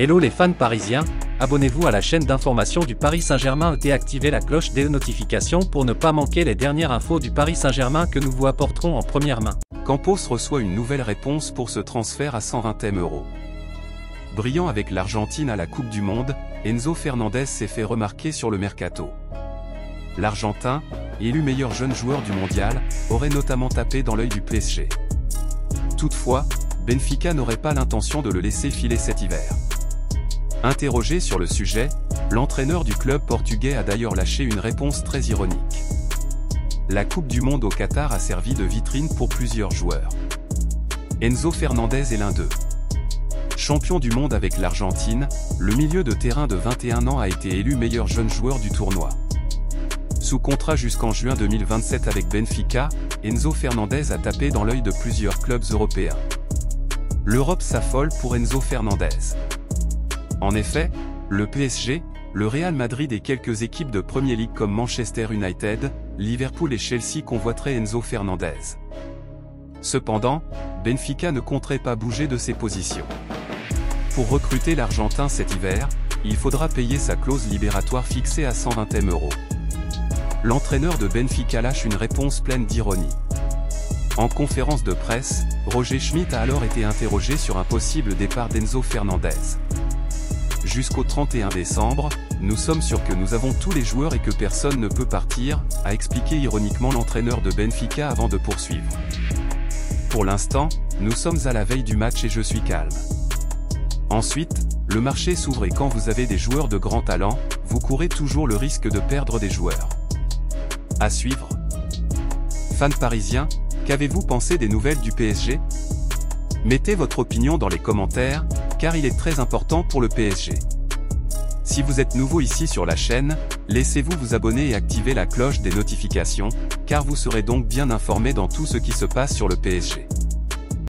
Hello les fans parisiens, abonnez-vous à la chaîne d'information du Paris Saint-Germain et activez la cloche des notifications pour ne pas manquer les dernières infos du Paris Saint-Germain que nous vous apporterons en première main. Campos reçoit une nouvelle réponse pour ce transfert à 120 m €. Brillant avec l'Argentine à la Coupe du Monde, Enzo Fernandez s'est fait remarquer sur le mercato. L'Argentin, élu meilleur jeune joueur du mondial, aurait notamment tapé dans l'œil du PSG. Toutefois, Benfica n'aurait pas l'intention de le laisser filer cet hiver. Interrogé sur le sujet, l'entraîneur du club portugais a d'ailleurs lâché une réponse très ironique. La Coupe du Monde au Qatar a servi de vitrine pour plusieurs joueurs. Enzo Fernandez est l'un d'eux. Champion du monde avec l'Argentine, le milieu de terrain de 21 ans a été élu meilleur jeune joueur du tournoi. Sous contrat jusqu'en juin 2027 avec Benfica, Enzo Fernandez a tapé dans l'œil de plusieurs clubs européens. L'Europe s'affole pour Enzo Fernandez. En effet, le PSG, le Real Madrid et quelques équipes de Premier League comme Manchester United, Liverpool et Chelsea convoiteraient Enzo Fernandez. Cependant, Benfica ne compterait pas bouger de ses positions. Pour recruter l'Argentin cet hiver, il faudra payer sa clause libératoire fixée à 120 m €. L'entraîneur de Benfica lâche une réponse pleine d'ironie. En conférence de presse, Roger Schmidt a alors été interrogé sur un possible départ d'Enzo Fernandez. Jusqu'au 31 décembre, nous sommes sûrs que nous avons tous les joueurs et que personne ne peut partir, a expliqué ironiquement l'entraîneur de Benfica avant de poursuivre. Pour l'instant, nous sommes à la veille du match et je suis calme. Ensuite, le marché s'ouvre et quand vous avez des joueurs de grand talent, vous courez toujours le risque de perdre des joueurs. À suivre. Fans parisiens, qu'avez-vous pensé des nouvelles du PSG? Mettez votre opinion dans les commentaires, car il est très important pour le PSG. Si vous êtes nouveau ici sur la chaîne, laissez-vous vous abonner et activer la cloche des notifications, car vous serez donc bien informé dans tout ce qui se passe sur le PSG.